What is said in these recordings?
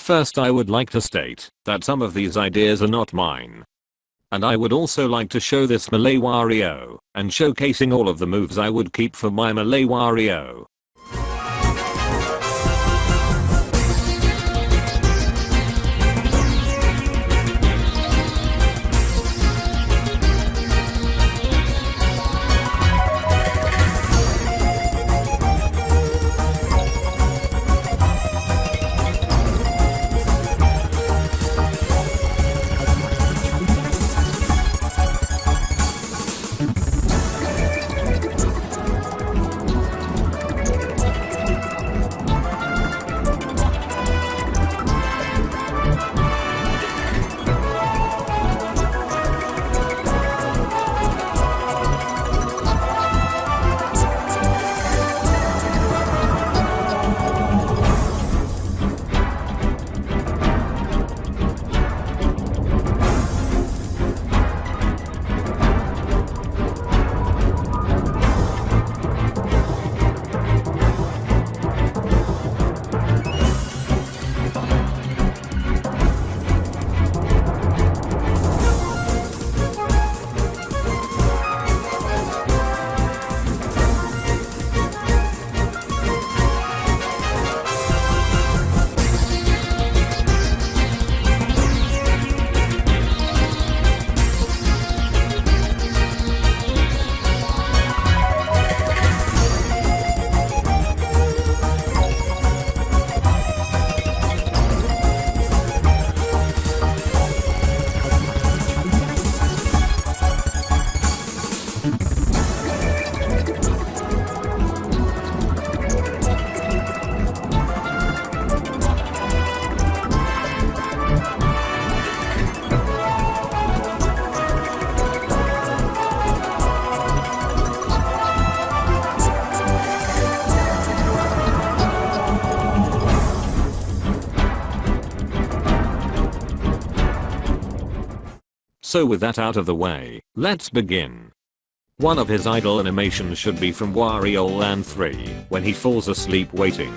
First, I would like to state that some of these ideas are not mine. And I would also like to show this Melee Wario, and showcasing all of the moves I would keep for my Melee Wario. So with that out of the way, let's begin. One of his idle animations should be from Wario Land 3, when he falls asleep waiting.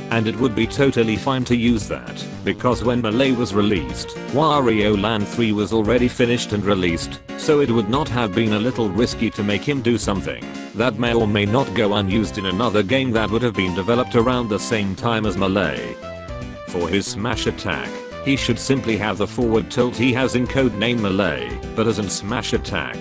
And it would be totally fine to use that, because when Melee was released, Wario Land 3 was already finished and released, so it would not have been a little risky to make him do something that may or may not go unused in another game that would have been developed around the same time as Melee. For his smash attack, he should simply have the forward tilt he has in codename Melee, but as in smash attack.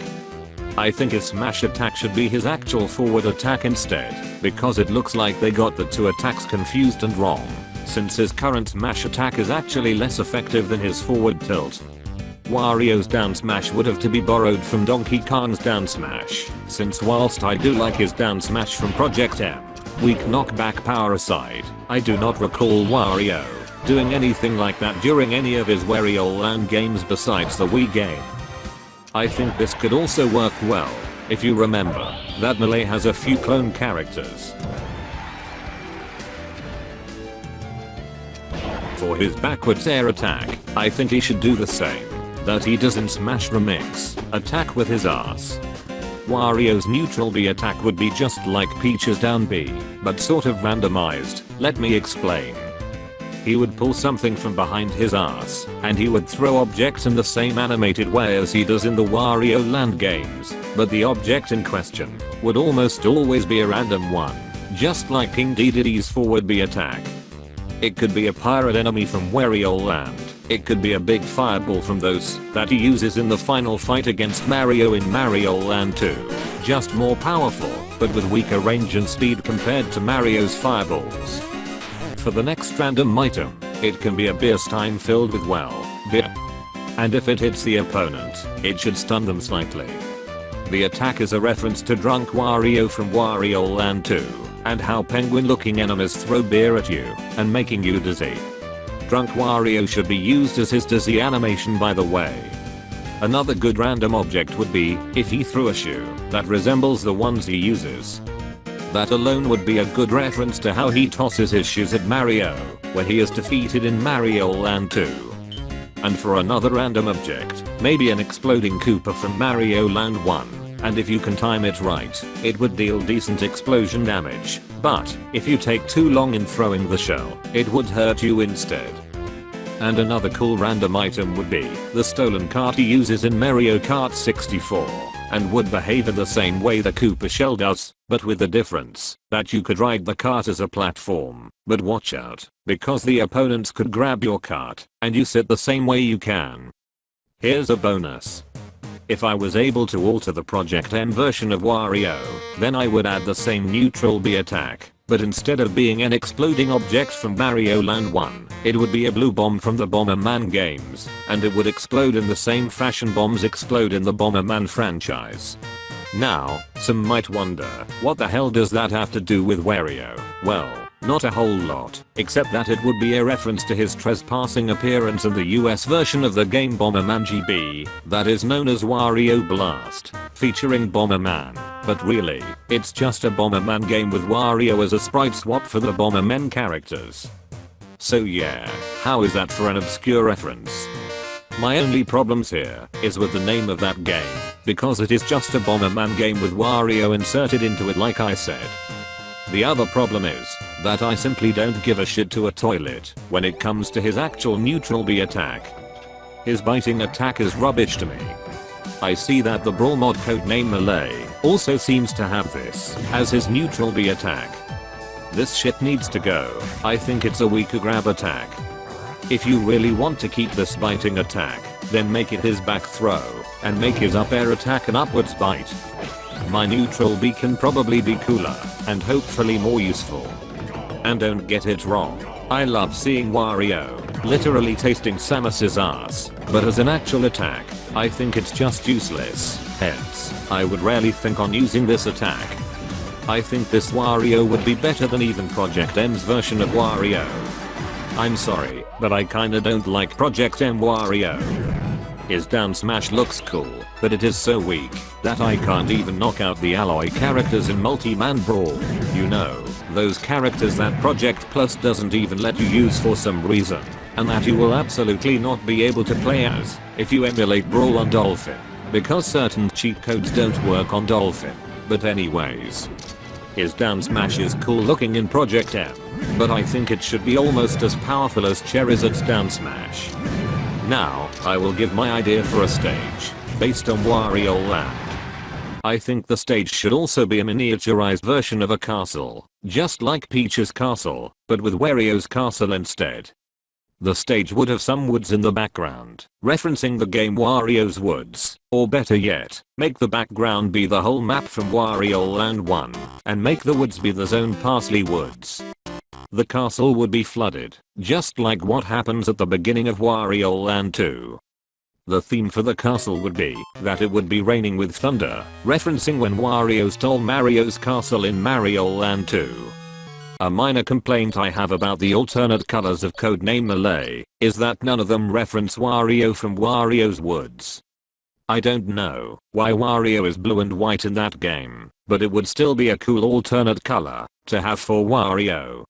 I think his smash attack should be his actual forward attack instead, because it looks like they got the two attacks confused and wrong, since his current smash attack is actually less effective than his forward tilt. Wario's down smash would have to be borrowed from Donkey Kong's down smash, since whilst I do like his down smash from Project M, weak knockback power aside, I do not recall Wario doing anything like that during any of his Wario Land games besides the Wii game. I think this could also work well, if you remember that Melee has a few clone characters. For his backwards air attack, I think he should do the same that he does in Smash Remix, attack with his ass. Wario's neutral B attack would be just like Peach's down B, but sort of randomized. Let me explain. He would pull something from behind his ass, and he would throw objects in the same animated way as he does in the Wario Land games, but the object in question would almost always be a random one, just like King Dedede's forward B attack. It could be a pirate enemy from Wario Land, it could be a big fireball from those that he uses in the final fight against Mario in Mario Land 2, just more powerful, but with weaker range and speed compared to Mario's fireballs. For the next random item, it can be a beer stein filled with beer. And if it hits the opponent, it should stun them slightly. The attack is a reference to Drunk Wario from Wario Land 2, and how penguin looking enemies throw beer at you, and making you dizzy. Drunk Wario should be used as his dizzy animation by the way. Another good random object would be if he threw a shoe that resembles the ones he uses. That alone would be a good reference to how he tosses his shoes at Mario when he is defeated in Mario Land 2. And for another random object, maybe an exploding Koopa from Mario Land 1, and if you can time it right, it would deal decent explosion damage, but if you take too long in throwing the shell, it would hurt you instead. And another cool random item would be the stolen cart he uses in Mario Kart 64 and would behave in the same way the Koopa shell does, but with the difference that you could ride the cart as a platform. But watch out, because the opponents could grab your cart and you sit the same way you can. Here's a bonus. If I was able to alter the Project M version of Wario, then I would add the same neutral B attack, but instead of being an exploding object from Mario Land 1, it would be a blue bomb from the Bomberman games, and it would explode in the same fashion bombs explode in the Bomberman franchise. Now, some might wonder, what the hell does that have to do with Wario? Well, not a whole lot, except that it would be a reference to his trespassing appearance in the US version of the game Bomberman GB, that is known as Wario Blast, featuring Bomberman. But really, it's just a Bomberman game with Wario as a sprite swap for the Bomberman characters. So yeah, how is that for an obscure reference? My only problems here is with the name of that game, because it is just a Bomberman game with Wario inserted into it like I said. The other problem is that I simply don't give a shit to a toilet when it comes to his actual neutral B attack. His biting attack is rubbish to me. I see that the Brawl mod codename Melee also seems to have this as his neutral B attack. This shit needs to go. I think it's a weaker grab attack. If you really want to keep this biting attack, then make it his back throw and make his up air attack an upwards bite. My neutral B can probably be cooler and hopefully more useful. And don't get it wrong, I love seeing Wario literally tasting Samus's ass, but as an actual attack, I think it's just useless. Hence, I would rarely think on using this attack. I think this Wario would be better than even Project M's version of Wario. I'm sorry, but I kinda don't like Project M Wario. His down smash looks cool, but it is so weak that I can't even knock out the alloy characters in Multi-Man Brawl. You know, those characters that Project Plus doesn't even let you use for some reason, and that you will absolutely not be able to play as if you emulate Brawl on Dolphin, because certain cheat codes don't work on Dolphin. But anyways, his down smash is cool looking in Project M, but I think it should be almost as powerful as Charizard's down smash. Now, I will give my idea for a stage, based on Wario Land. I think the stage should also be a miniaturized version of a castle, just like Peach's castle, but with Wario's castle instead. The stage would have some woods in the background, referencing the game Wario's Woods, or better yet, make the background be the whole map from Wario Land 1, and make the woods be the Zone Parsley Woods. The castle would be flooded, just like what happens at the beginning of Wario Land 2. The theme for the castle would be that it would be raining with thunder, referencing when Wario stole Mario's castle in Mario Land 2. A minor complaint I have about the alternate colors of codename Melee is that none of them reference Wario from Wario's Woods. I don't know why Wario is blue and white in that game, but it would still be a cool alternate color to have for Wario.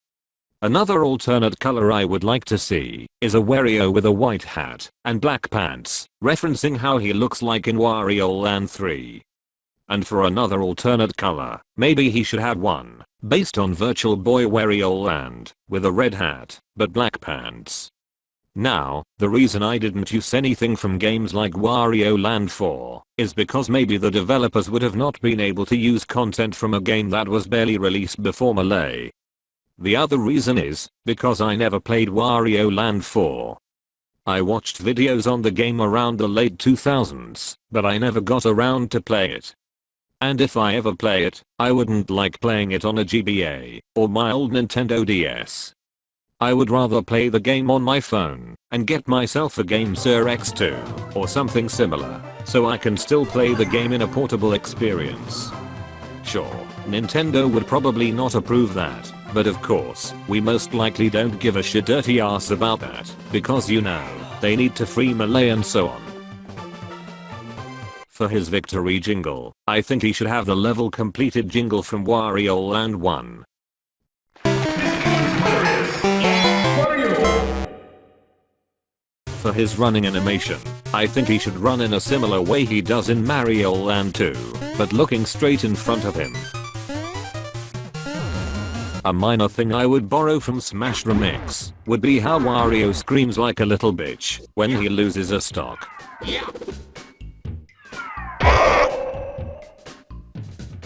Another alternate color I would like to see is a Wario with a white hat and black pants, referencing how he looks like in Wario Land 3. And for another alternate color, maybe he should have one, based on Virtual Boy Wario Land, with a red hat, but black pants. Now, the reason I didn't use anything from games like Wario Land 4 is because maybe the developers would have not been able to use content from a game that was barely released before Melee. The other reason is because I never played Wario Land 4. I watched videos on the game around the late 2000s, but I never got around to play it. And if I ever play it, I wouldn't like playing it on a GBA or my old Nintendo DS. I would rather play the game on my phone and get myself a Game Sir X2 or something similar, so I can still play the game in a portable experience. Sure, Nintendo would probably not approve that, but of course, we most likely don't give a shit dirty ass about that, because you know, they need to free Melee and so on. For his victory jingle, I think he should have the level completed jingle from Wario Land 1. For his running animation, I think he should run in a similar way he does in Mario Land 2, but looking straight in front of him. A minor thing I would borrow from Smash Remix would be how Wario screams like a little bitch when he loses a stock.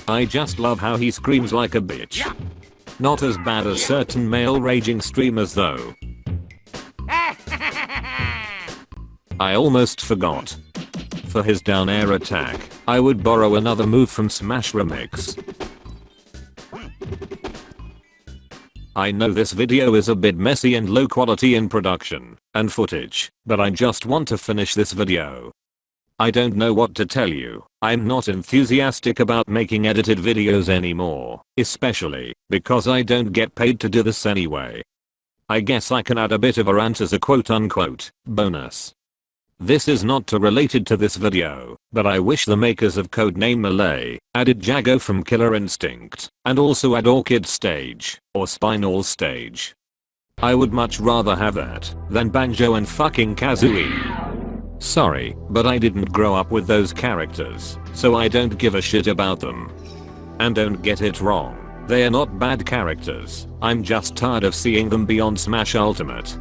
I just love how he screams like a bitch. Not as bad as certain male raging streamers though. I almost forgot. For his down air attack, I would borrow another move from Smash Remix. I know this video is a bit messy and low quality in production and footage, but I just want to finish this video. I don't know what to tell you. I'm not enthusiastic about making edited videos anymore, especially because I don't get paid to do this anyway. I guess I can add a bit of a rant as a quote-unquote bonus. This is not related to this video, but I wish the makers of Codename Melee added Jago from Killer Instinct and also add Orchid Stage or Spinal Stage. I would much rather have that than Banjo and fucking Kazooie. Sorry, but I didn't grow up with those characters, so I don't give a shit about them. And don't get it wrong, they are not bad characters, I'm just tired of seeing them beyond Smash Ultimate.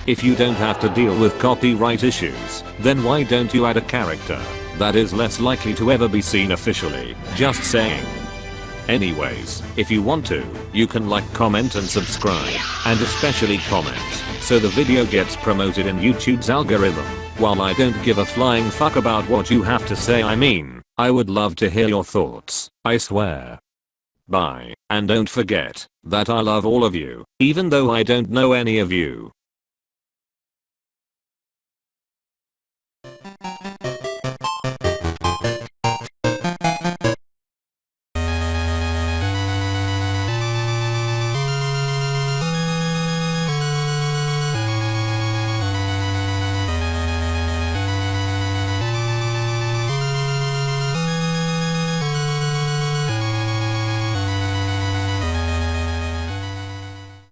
If you don't have to deal with copyright issues, then why don't you add a character that is less likely to ever be seen officially? Just saying. Anyways, if you want to, you can like, comment and subscribe, and especially comment, so the video gets promoted in YouTube's algorithm. While I don't give a flying fuck about what you have to say, I would love to hear your thoughts, I swear. Bye, and don't forget that I love all of you, even though I don't know any of you.